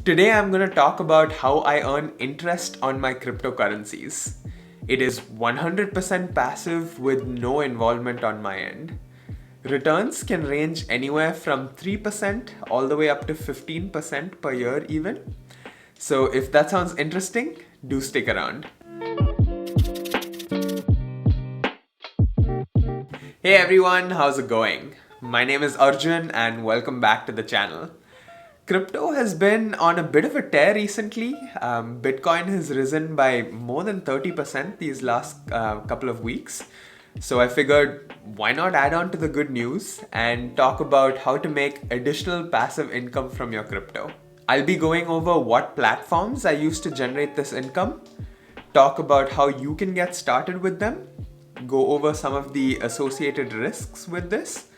Today I'm going to talk about how I earn interest on my cryptocurrencies. It is 100% passive with no involvement on my end. Returns can range anywhere from 3% all the way up to 15% per year even. So if that sounds interesting, do stick around. Hey everyone, how's it going? My name is Arjun and welcome back to the channel. Crypto has been on a bit of a tear recently. Bitcoin has risen by more than 30% these last couple of weeks. So I figured, why not add on to the good news and talk about how to make additional passive income from your crypto. I'll be going over what platforms I use to generate this income, talk about how you can get started with them, go over some of the associated risks with this,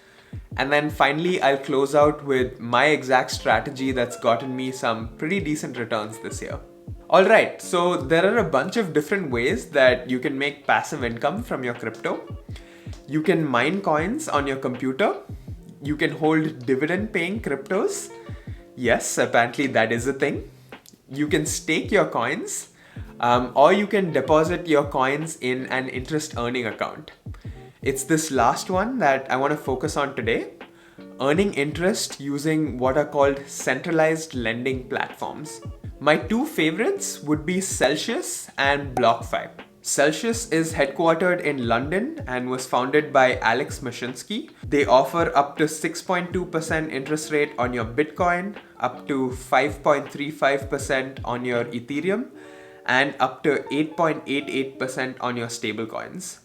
and then finally, I'll close out with my exact strategy that's gotten me some pretty decent returns this year. Alright, so there are a bunch of different ways that you can make passive income from your crypto. You can mine coins on your computer. You can hold dividend paying cryptos. Yes, apparently that is a thing. You can stake your coins, or you can deposit your coins in an interest earning account. It's this last one that I want to focus on today, earning interest using what are called centralized lending platforms. My two favorites would be Celsius and BlockFi. Celsius is headquartered in London and was founded by Alex Mashinsky. They offer up to 6.2% interest rate on your Bitcoin, up to 5.35% on your Ethereum, and up to 8.88% on your stablecoins.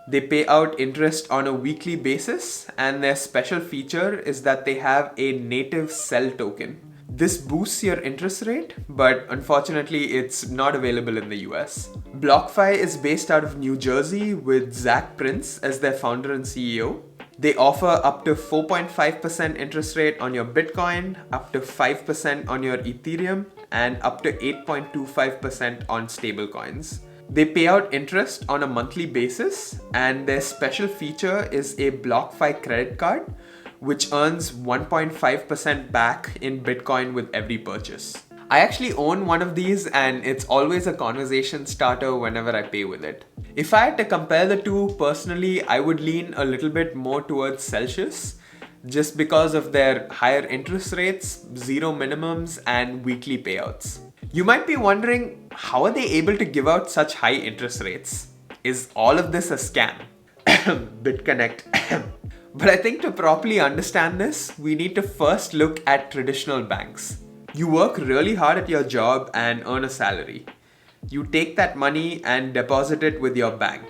They pay out interest on a weekly basis, and their special feature is that they have a native cell token. This boosts your interest rate, but unfortunately it's not available in the US. BlockFi is based out of New Jersey with Zach Prince as their founder and CEO. They offer up to 4.5% interest rate on your Bitcoin, up to 5% on your Ethereum, and up to 8.25% on stablecoins. They pay out interest on a monthly basis, and their special feature is a BlockFi credit card, which earns 1.5% back in Bitcoin with every purchase. I actually own one of these, and it's always a conversation starter whenever I pay with it. If I had to compare the two, personally, I would lean a little bit more towards Celsius, just because of their higher interest rates, zero minimums, and weekly payouts. You might be wondering, how are they able to give out such high interest rates? Is all of this a scam? BitConnect. But I think to properly understand this, we need to first look at traditional banks. You work really hard at your job and earn a salary. You take that money and deposit it with your bank.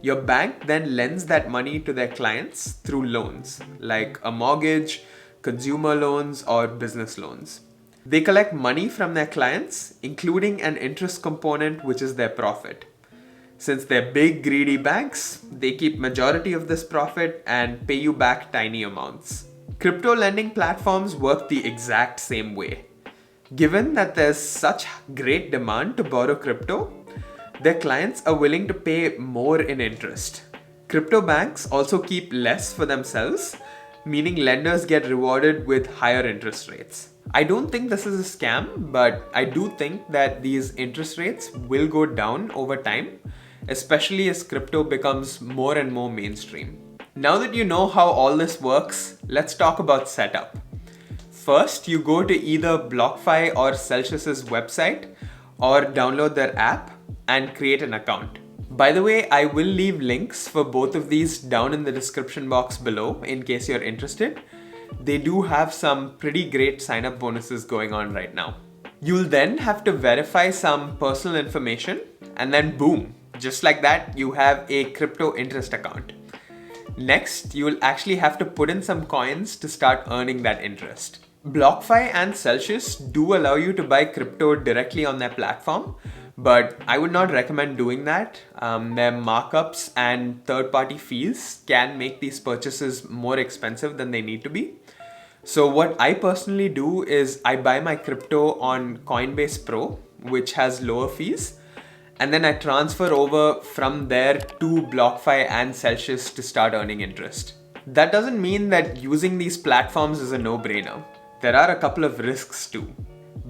Your bank then lends that money to their clients through loans, like a mortgage, consumer loans, or business loans. They collect money from their clients, including an interest component, which is their profit. Since they're big, greedy banks, they keep majority of this profit and pay you back tiny amounts. Crypto lending platforms work the exact same way. Given that there's such great demand to borrow crypto, their clients are willing to pay more in interest. Crypto banks also keep less for themselves, meaning lenders get rewarded with higher interest rates. I don't think this is a scam, but I do think that these interest rates will go down over time, especially as crypto becomes more and more mainstream. Now that you know how all this works, let's talk about setup. First, you go to either BlockFi or Celsius's website or download their app and create an account. By the way, I will leave links for both of these down in the description box below in case you're interested. They do have some pretty great sign-up bonuses going on right now. You'll then have to verify some personal information, and then boom, just like that, you have a crypto interest account. Next, you'll actually have to put in some coins to start earning that interest. BlockFi and Celsius do allow you to buy crypto directly on their platform, but I would not recommend doing that. Their markups and third-party fees can make these purchases more expensive than they need to be. So what I personally do is I buy my crypto on Coinbase Pro, which has lower fees, and then I transfer over from there to BlockFi and Celsius to start earning interest. That doesn't mean that using these platforms is a no-brainer. There are a couple of risks too.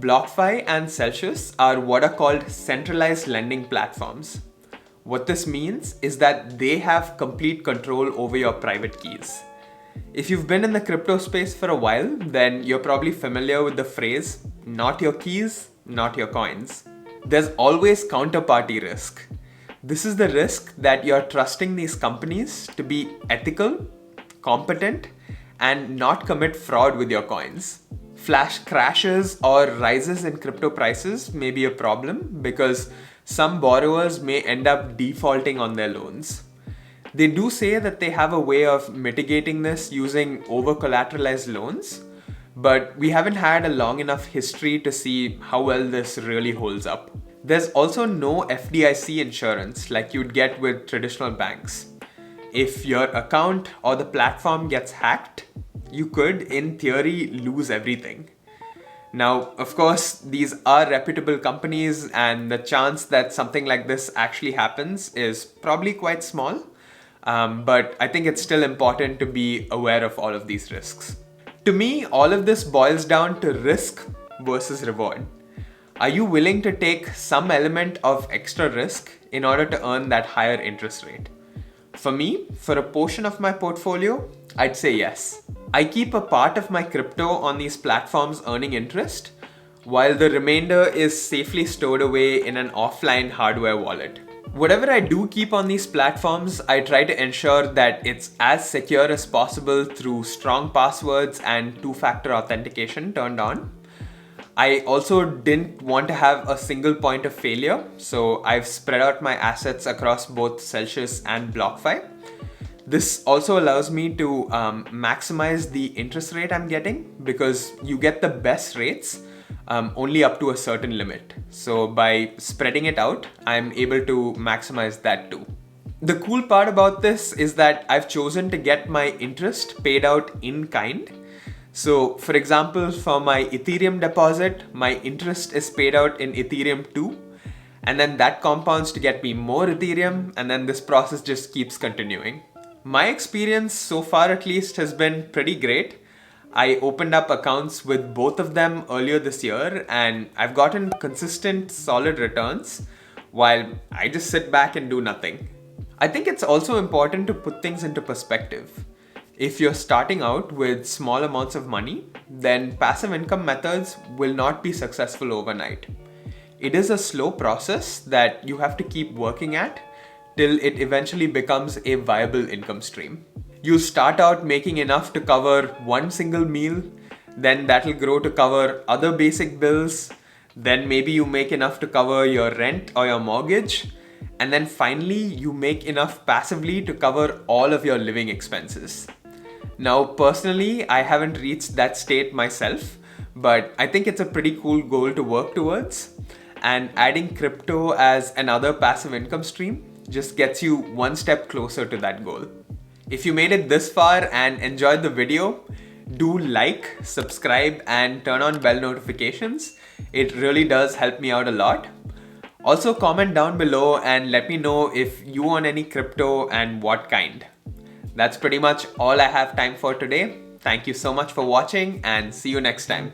BlockFi and Celsius are what are called centralized lending platforms. What this means is that they have complete control over your private keys. If you've been in the crypto space for a while, then you're probably familiar with the phrase, not your keys, not your coins. There's always counterparty risk. This is the risk that you're trusting these companies to be ethical, competent, and not commit fraud with your coins. Flash crashes or rises in crypto prices may be a problem because some borrowers may end up defaulting on their loans. They do say that they have a way of mitigating this using over-collateralized loans, but we haven't had a long enough history to see how well this really holds up. There's also no FDIC insurance like you'd get with traditional banks. If your account or the platform gets hacked, you could, in theory, lose everything. Now, of course, these are reputable companies, and the chance that something like this actually happens is probably quite small. But I think it's still important to be aware of all of these risks. To me, all of this boils down to risk versus reward. Are you willing to take some element of extra risk in order to earn that higher interest rate? For me, for a portion of my portfolio, I'd say yes. I keep a part of my crypto on these platforms earning interest, while the remainder is safely stored away in an offline hardware wallet. Whatever I do keep on these platforms, I try to ensure that it's as secure as possible through strong passwords and two-factor authentication turned on. I also didn't want to have a single point of failure, so I've spread out my assets across both Celsius and BlockFi. This also allows me to maximize the interest rate I'm getting because you get the best rates only up to a certain limit. So by spreading it out, I'm able to maximize that too. The cool part about this is that I've chosen to get my interest paid out in kind. So for example, for my Ethereum deposit, my interest is paid out in Ethereum too. And then that compounds to get me more Ethereum, and then this process just keeps continuing. My experience so far at least has been pretty great. I opened up accounts with both of them earlier this year, and I've gotten consistent, solid returns while I just sit back and do nothing. I think it's also important to put things into perspective. If you're starting out with small amounts of money, then passive income methods will not be successful overnight. It is a slow process that you have to keep working at till it eventually becomes a viable income stream. You start out making enough to cover one single meal, then that'll grow to cover other basic bills, then maybe you make enough to cover your rent or your mortgage, and then finally you make enough passively to cover all of your living expenses. Now, personally, I haven't reached that state myself, but I think it's a pretty cool goal to work towards, and adding crypto as another passive income stream just gets you one step closer to that goal. If you made it this far and enjoyed the video, do like, subscribe, and turn on bell notifications. It really does help me out a lot. Also, comment down below and let me know if you own any crypto and what kind. That's pretty much all I have time for today. Thank you so much for watching and see you next time.